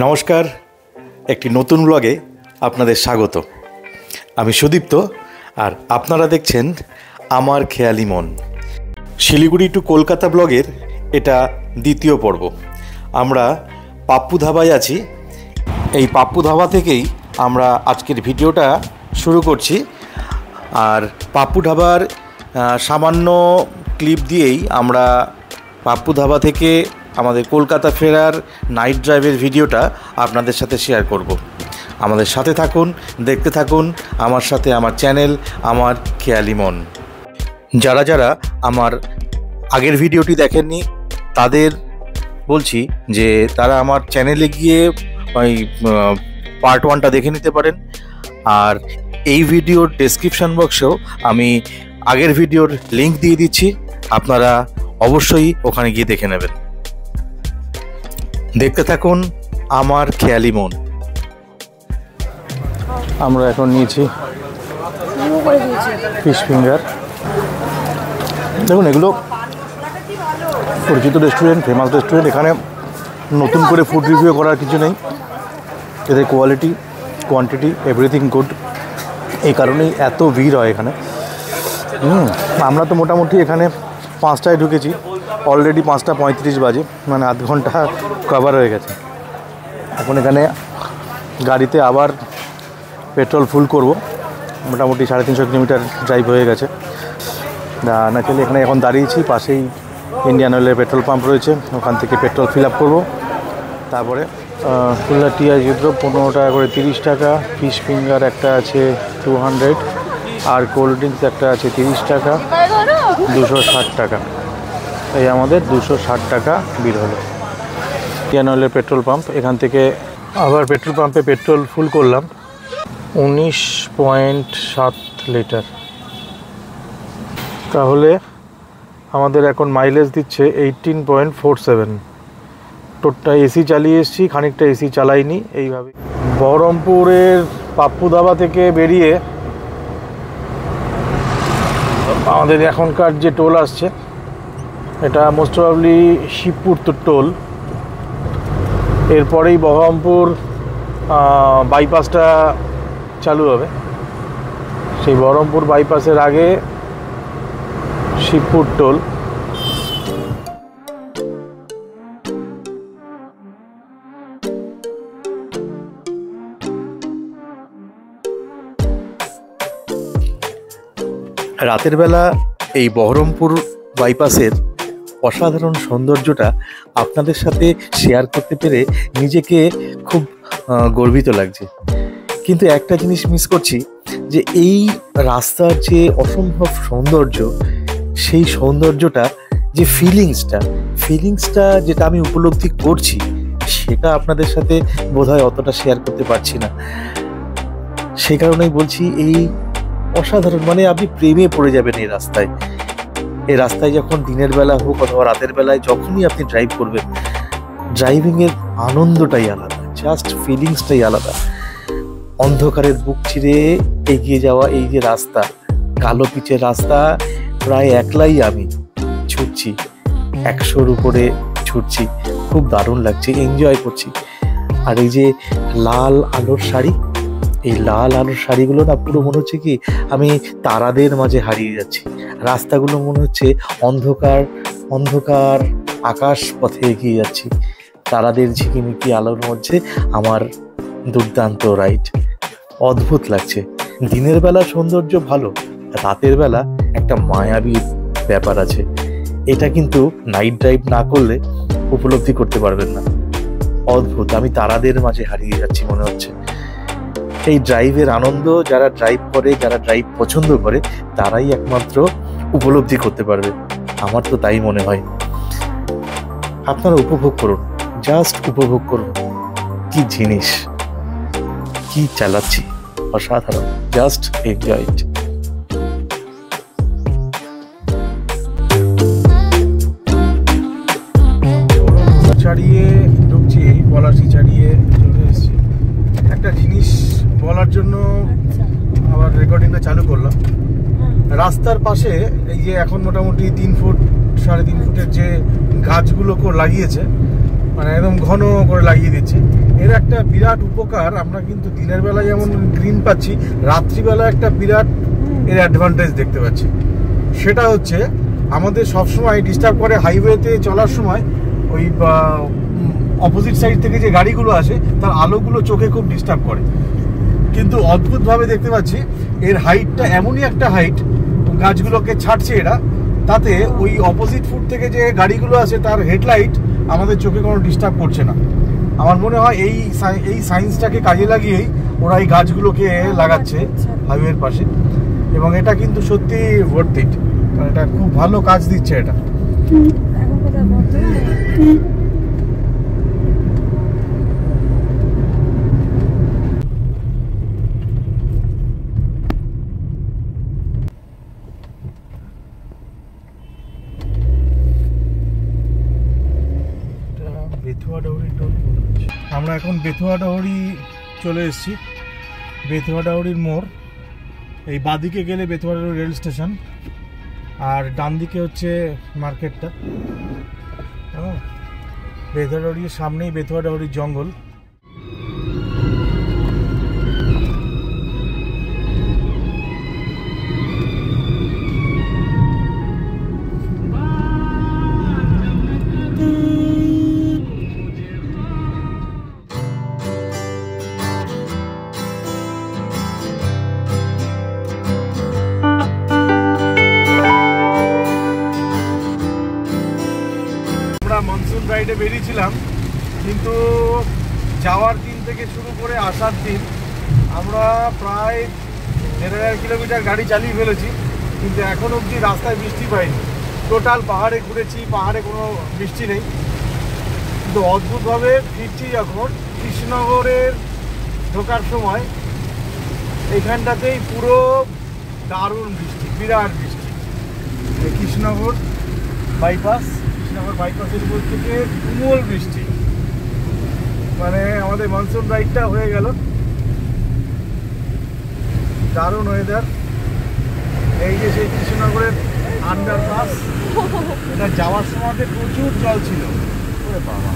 নমস্কার, একটি নতুন ব্লগে আপনাদের স্বাগত। আমি সুদীপ্ত আর আপনারা দেখছেন আমার খেয়ালি মন। শিলিগুড়ি টু কলকাতা ব্লগের এটা দ্বিতীয় পর্ব। আমরা পাপ্পু ধাবায় আছি। এই পাপ্পু ধাবা থেকেই আমরা আজকের ভিডিওটা শুরু করছি। আর পাপ্পু ধাবার সামান্য ক্লিপ দিয়েই আমরা পাপ্পু ধাবা থেকে আমাদের কলকাতা ফেরার নাইট ড্রাইভের ভিডিওটা আপনাদের সাথে শেয়ার করব। আমাদের সাথে থাকুন, দেখতে থাকুন আমার সাথে আমার চ্যানেল আমার খেয়ালি মন। যারা যারা আমার আগের ভিডিওটি দেখেননি তাদের বলছি যে তারা আমার চ্যানেলে গিয়ে ওই পার্ট 1টা দেখে নিতে পারেন। আর এই ভিডিওর ডেসক্রিপশন বক্সেও আমি আগের ভিডিওর লিঙ্ক দিয়ে দিচ্ছি, আপনারা অবশ্যই ওখানে গিয়ে দেখে নেবেন। দেখতে থাকুন আমার খেয়ালি মন। আমরা এখন নিয়েছি ফিশ ফিঙ্গার। দেখুন, এগুলো পরিচিত রেস্টুরেন্ট, ফেমাস রেস্টুরেন্ট। এখানে নতুন করে ফুড রিভিউ করার কিছু নেই। এদের কোয়ালিটি, কোয়ান্টিটি, এভরিথিং গুড। এই কারণেই এত ভিড় হয় এখানে। আমরা তো মোটামুটি এখানে 5টায় ঢুকেছি, অলরেডি 5:35 বাজে, মানে আধ ঘন্টা কভার হয়ে গেছে। এখন এখানে গাড়িতে আবার পেট্রোল ফুল করব। মোটামুটি 350 কিলোমিটার ড্রাইভ হয়ে গেছে। ন্যাচারালি এখানে এখন দাঁড়িয়েছি, পাশেই ইন্ডিয়ান অয়েলের পেট্রোল পাম্প রয়েছে, ওখান থেকে পেট্রোল ফিল আপ করবো। তারপরে খুলনা টিআই 15 টাকা করে 30 টাকা, ফিশ ফিঙ্গার একটা আছে 200, আর কোল্ড ড্রিঙ্কস একটা আছে 30 টাকা, 260 টাকা। এই আমাদের 260 টাকা বিল হলো। ইন্ডিয়ান অয়েলের পেট্রোল পাম্প, এখান থেকে আবার পেট্রোল পাম্পে পেট্রোল ফুল করলাম 19.7 লিটার। তাহলে আমাদের এখন মাইলেজ দিচ্ছে 18.47। টোটটা এসি চালিয়ে এসেছি, খানিকটা এসি চালাইনি। এইভাবে বহরমপুরের পাপ্পু ধাবা থেকে বেরিয়ে আমাদের এখনকার যে টোল আসছে, এটা মোস্ট প্রবাবলি শিবপুর টোল। এরপরেই বহরমপুর বাইপাসটা চালু হবে। সেই বহরমপুর বাইপাসের আগে শিবপুর টোল। রাতের বেলা এই বহরমপুর বাইপাসের অসাধারণ সৌন্দর্যটা আপনাদের সাথে শেয়ার করতে পেরে নিজেকে খুব গর্বিত লাগছে। কিন্তু একটা জিনিস মিস করছি, যে এই রাস্তার যে অসম্ভব সৌন্দর্য, সেই সৌন্দর্যটা, যে ফিলিংসটা যেটা আমি উপলব্ধি করছি, সেটা আপনাদের সাথে বোধহয় অতটা শেয়ার করতে পারছি না। সেই কারণেই বলছি, এই অসাধারণ, মানে আপনি প্রেমে পড়ে যাবেন এই রাস্তায়। এই রাস্তায় যখন দিনের বেলা হোক অথবা রাতের বেলায় যখনই আপনি ড্রাইভ করবেন, ড্রাইভিংয়ের আনন্দটাই আলাদা, জাস্ট ফিলিংসটাই আলাদা। অন্ধকারের বুক চিরে এগিয়ে যাওয়া এই যে রাস্তা, কালো পিচের রাস্তা, প্রায় একলাই আমি ছুটছি, 100-র উপরে ছুটছি, খুব দারুণ লাগছে, এনজয় করছি। আর এই যে লাল আলোর শাড়ি, এই লাল আলোর শাড়িগুলো না, পুরো মনে হচ্ছে কি আমি তারাদের মাঝে হারিয়ে যাচ্ছি। রাস্তাগুলো মনে হচ্ছে অন্ধকার অন্ধকার আকাশ পথে এগিয়ে যাচ্ছি, তারাদের ঝিকিমিকি আলোর মধ্যে আমার দুর্দান্ত রাইড। অদ্ভুত লাগছে। দিনের বেলা সৌন্দর্য ভালো, রাতের বেলা একটা মায়াবী ব্যাপার আছে। এটা কিন্তু নাইট ড্রাইভ না করলে উপলব্ধি করতে পারবেন না। অদ্ভুত, আমি তারাদের মাঝে হারিয়ে যাচ্ছি মনে হচ্ছে। এই ড্রাইভের আনন্দ যারা ড্রাইভ করে, যারা ড্রাইভ পছন্দ করে, তারাই একমাত্র উপলব্ধি করতে পারবে। আমার তো তাই মনে হয়। আপনারা উপভোগ করুন, জাস্ট উপভোগ করুন। কি জিনিস, কি চালাচ্ছি, অসাধারণ, জাস্ট এনজয় ইট। ছাড়িয়ে ঢুকছি, পলাশি ছাড়িয়ে চলে এসেছি। একটা জিনিস বলার জন্য আবার রেকর্ডিংটা চালু করলাম। রাস্তার পাশে এই যে এখন মোটামুটি 3 ফুট 3.5 ফুটের যে গাছগুলো লাগিয়েছে, মানে একদম ঘন করে লাগিয়ে দিচ্ছে। এর একটা বিরাট উপকার, আমরা কিন্তু দিনের বেলা যেমন গ্রিন পাচ্ছি, রাত্রিবেলা একটা বিরাট এর অ্যাডভান্টেজ দেখতে পাচ্ছি। সেটা হচ্ছে আমাদের সবসময় ডিস্টার্ব করে হাইওয়েতে চলার সময় ওই অপোজিট সাইড থেকে যে গাড়িগুলো আসে তার আলোগুলো চোখে খুব ডিস্টার্ব করে। কিন্তু অদ্ভুতভাবে দেখতে পাচ্ছি এর হাইটটা এমনই একটা হাইট, গাছগুলোকে ছাড়ছে এরা, তাতে ওই অপোজিট ফুট থেকে যে গাড়িগুলো আসে তার হেডলাইট আমাদের চোখে কোনো ডিস্টার্ব করছে না। আমার মনে হয় এই সায়েন্সটাকে কাজে লাগিয়েই ওরা এই গাছগুলোকে লাগাচ্ছে হাইওয়ের পাশে, এবং এটা কিন্তু সত্যি ভর্থ ইট, এটা খুব ভালো কাজ দিচ্ছে এটা। আমরা এখন বেথুয়াডাহরি চলে এসেছি। বেথুয়াডাহরির মোড়, এই বাদিকে গেলে বেথুয়াডাহরি রেল স্টেশন, আর ডান দিকে হচ্ছে মার্কেটটা। বেথুয়াডাহরির সামনেই বেথুয়াডাহরির জঙ্গল। মনসুন রাইডে বেরিয়েছিলাম, কিন্তু যাওয়ার দিন থেকে শুরু করে আসার দিন আমরা প্রায় ১,৫০০ কিলোমিটার গাড়ি চালিয়ে ফেলেছি, কিন্তু এখন অবধি রাস্তায় বৃষ্টি পাইনি। টোটাল পাহাড়ে ঘুরেছি, পাহাড়ে কোনো বৃষ্টি নেই। কিন্তু অদ্ভুতভাবে ফিরছি যখন কৃষ্ণনগরের ঢোকার সময়, এইখানটাতেই পুরো দারুণ বৃষ্টি, বিরাট বৃষ্টি। কৃষ্ণনগর বাইপাসের উপর থেকে তুমুল বৃষ্টি, মানে আমাদের মনসুন রাইডটা হয়ে গেল। দারুণ ওয়েদার। এই যে সেই কৃষ্ণনগরের আন্ডারপাস, এটা যাওয়ার সময় প্রচুর জল ছিল। ওরে বাবা,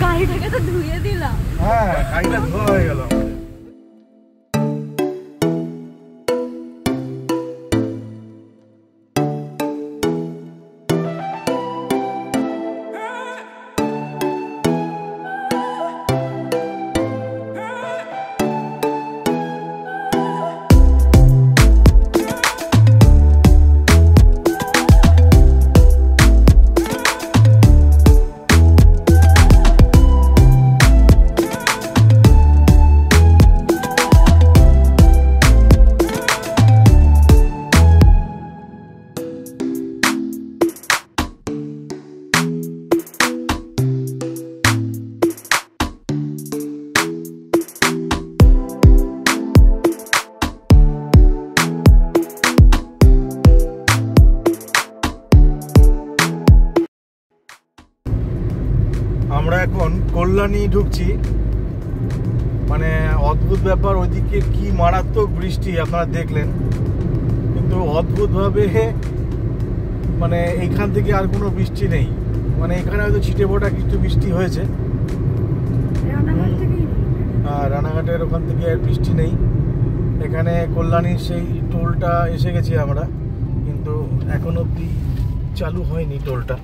গাড়িটাকে তো ধুয়ে দিলাম। হ্যাঁ, গাড়িটা ধোয়া হয়ে গেল। আমরা এখন কল্যাণী ঢুকছি। মানে অদ্ভুত ব্যাপার, ওইদিকে কি মারাত্মক বৃষ্টি আপনারা দেখলেন, কিন্তু অদ্ভুতভাবে মানে এইখান থেকে আর কোনো বৃষ্টি নেই। মানে এখানে হয়তো ছিটে ফোটা কিছু বৃষ্টি হয়েছে, আর রানাঘাটের ওখান থেকে আর বৃষ্টি নেই। এখানে কল্যাণীর সেই টোলটা এসে গেছি আমরা, কিন্তু এখন অবধি চালু হয়নি টোলটা।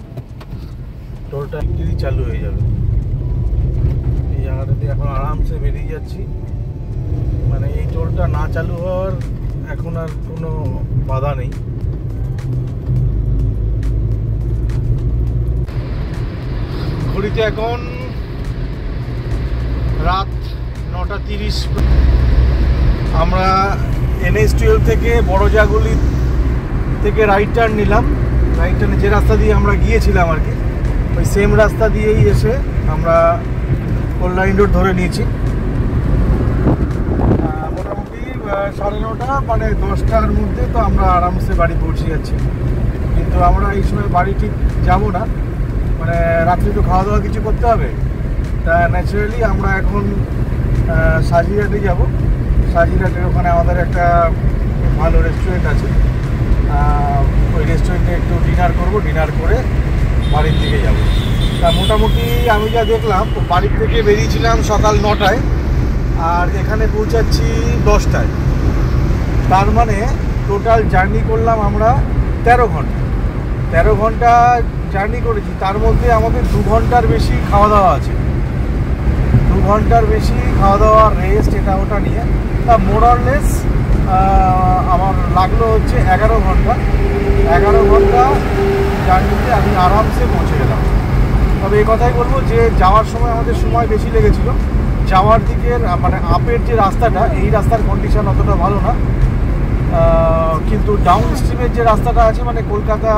টোলটা যদি চালু হয়ে যাবে, এই জায়গাটাতে এখন আরামসে বেরিয়ে যাচ্ছি। মানে এই টোলটা না চালু হওয়ার এখন আর কোনো বাধা নেই। ঘড়িতে এখন রাত 9:30। আমরা NH-12 থেকে বড়জাগুলি থেকে রাইট টার্ন নিলাম। রাইট টার্নে যে রাস্তা দিয়ে আমরা গিয়েছিলাম আর কি, ওই সেম রাস্তা দিয়েই এসে আমরা কল্যাণী রোড ধরে নিয়েছি। মোটামুটি 9:30, মানে 10টার মধ্যে তো আমরা আরামসে বাড়ি পৌঁছে যাচ্ছি। কিন্তু আমরা এই সময় বাড়ি ঠিক যাবো না, মানে রাত্রি তো খাওয়া দাওয়া কিছু করতে হবে। তা ন্যাচারালি আমরা এখন সাজিরহাটে যাব। সাজিরহাটের ওখানে আমাদের একটা ভালো রেস্টুরেন্ট আছে, ওই রেস্টুরেন্টে একটু ডিনার করব। ডিনার করে বাড়ির দিকে যাব। তা মোটামুটি আমি যা দেখলাম, বাড়ির থেকে বেরিয়েছিলাম সকাল 9টায় আর এখানে পৌঁছাচ্ছি 10টায়। তার মানে টোটাল জার্নি করলাম আমরা 13 ঘন্টা। 13 ঘন্টা জার্নি করেছি, তার মধ্যে আমাদের 2 ঘন্টার বেশি খাওয়া দাওয়া আছে। 2 ঘন্টার বেশি খাওয়া দাওয়া, রেস্ট, এটা ওটা নিয়ে তা মোরলেস আমার লাগলো হচ্ছে 11 ঘন্টা। 11 ঘন্টা জার্নিতে আমি আরামসে পৌঁছে গেলাম। তবে এই কথাই বলবো যে যাওয়ার সময় আমাদের সময় বেশি লেগেছিল। যাওয়ার দিকের মানে আপের যে রাস্তাটা, এই রাস্তার কন্ডিশন অতটা ভালো না, কিন্তু ডাউন স্ট্রিমের যে রাস্তাটা আছে, মানে কলকাতা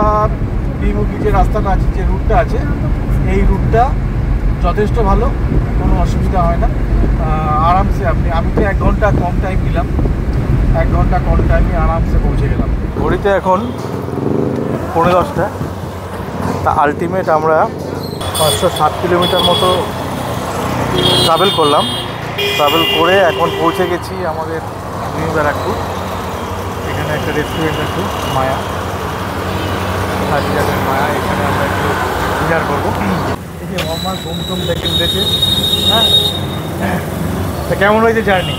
বিমুখী যে রাস্তাটা আছে, যে রুটটা আছে, এই রুটটা যথেষ্ট ভালো, কোনো অসুবিধা হয় না। আরামসে আমি তো 1 ঘন্টা কম টাইম নিলাম, 1 ঘন্টা কম টাইমে আরামসে পৌঁছে গেলাম। ঘড়িতে এখন 10:45। তা আলটিমেট আমরা 507 কিলোমিটার মতো ট্রাভেল করলাম। ট্রাভেল করে এখন পৌঁছে গেছি আমাদের নিউ ব্যারাকপুর। এখানে একটা রেস্টুরেন্ট আছে, মায়া, হাজিরাদের মায়া। এখানে আমরা একটু ডিনার করবো। এই যে আমার ঘুম টুম দেখে উঠেছে। হ্যাঁ, তা কেমন হয়েছে জার্নি?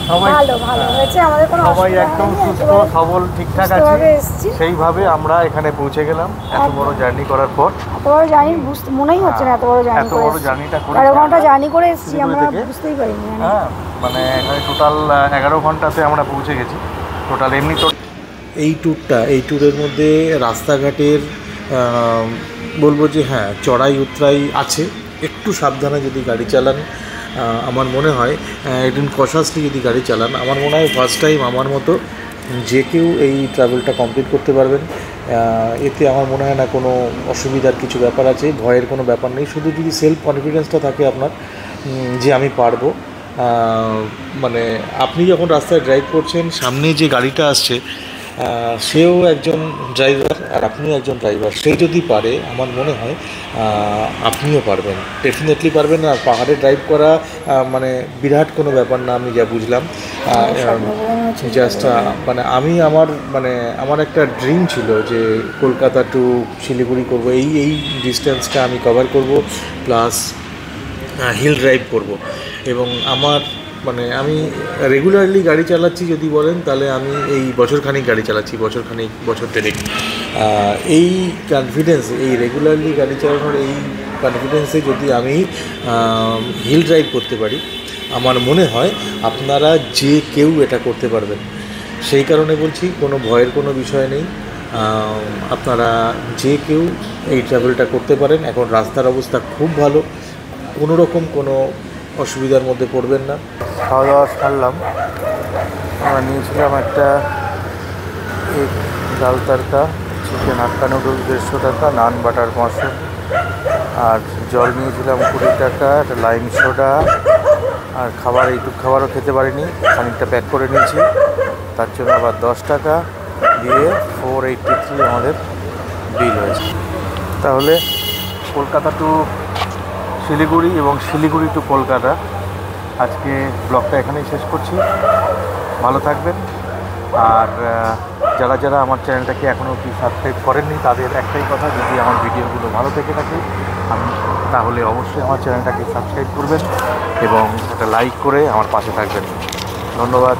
সবাই ভালো হয়েছে, আমাদের কোনো সবাই অসুবিধা একদম হয়নি, সুস্থ একেবারে সবল ঠিকঠাক সুস্থভাবে আছে। এসেছি। সেইভাবে আমরা এখানে পৌঁছে গেলাম এত একদম। বড় জার্নি করার পর। এত বড় জার্নি মনেই হচ্ছে না এত বড় জার্নি এত করে বড় এসেছি। জার্নিটা করে 13 ঘন্টা জার্নি করে এসেছি, শিলিগুড়ি আমরা থেকে। বুঝতেই পারিনি। হ্যাঁ, মানে এখানে টোটাল 11 ঘন্টাতে আমরা পৌঁছে গেছি টোটাল। এমনি তো এই ট্যুরের মধ্যে রাস্তাঘাটের বলবো যে হ্যাঁ, চড়াই উতরাই আছে। একটু সাবধানে যদি গাড়ি চালান, আমার মনে হয় একটু কশাসলি যদি গাড়ি চালান, আমার মনে হয় ফার্স্ট টাইম আমার মতো যে কেউ এই ট্রাভেলটা কমপ্লিট করতে পারবেন। এতে আমার মনে হয় না কোনো অসুবিধার কিছু ব্যাপার আছে, ভয়ের কোনো ব্যাপার নেই। শুধু যদি সেলফ কনফিডেন্সটা থাকে আপনার যে আমি পারবো। মানে আপনি যখন রাস্তায় ড্রাইভ করছেন, সামনে যে গাড়িটা আসছে সেও একজন ড্রাইভার আর আপনিও একজন ড্রাইভার। সে যদি পারে, আমার মনে হয় আপনিও পারবেন, ডেফিনেটলি পারবেন। আর পাহাড়ে ড্রাইভ করা মানে বিরাট কোনো ব্যাপার না, আমি যা বুঝলাম। জাস্ট মানে আমার একটা ড্রিম ছিল যে কলকাতা টু শিলিগুড়ি করব, এই ডিস্টেন্সটা আমি কভার করব, প্লাস হিল ড্রাইভ করব। এবং আমি রেগুলারলি গাড়ি চালাচ্ছি যদি বলেন, তাহলে আমি এই বছরখানিক গাড়ি চালাচ্ছি, বছর দেড়েক। এই কনফিডেন্স, এই রেগুলারলি গাড়ি চালানোর এই কনফিডেন্সে যদি আমি হিল ড্রাইভ করতে পারি, আমার মনে হয় আপনারা যে কেউ এটা করতে পারবেন। সেই কারণে বলছি, কোনো ভয়ের কোনো বিষয় নেই। আপনারা যে কেউ এই ট্রাভেলটা করতে পারেন। এখন রাস্তার অবস্থা খুব ভালো, কোনো রকম কোনো অসুবিধার মধ্যে পড়বেন না। খাওয়া দাওয়া সারলাম। আমরা নিয়েছিলাম একটা এক ডাল তড়কা, চিকেন হাক্কা নুডলস 150 টাকা, নান বাটার 500, আর জল নিয়েছিলাম 20 টাকা, একটা লাইম সোডা। আর এইটুকু খাবারও খেতে পারিনি, খানিকটা প্যাক করে নিয়েছি, তার জন্য আবার 10 টাকা দিয়ে 483 আমাদের বিল হয়েছে। তাহলে কলকাতা টু শিলিগুড়ি এবং শিলিগুড়ি টু কলকাতা, আজকে ব্লগটা এখানেই শেষ করছি। ভালো থাকবেন। আর যারা আমার চ্যানেলটাকে এখনও কি সাবস্ক্রাইব করেননি, তাদের একটাই কথা, যদি আমার ভিডিওগুলো ভালো থেকে থাকে তাহলে অবশ্যই আমার চ্যানেলটাকে সাবস্ক্রাইব করবেন এবং একটা লাইক করে আমার পাশে থাকবেন। ধন্যবাদ।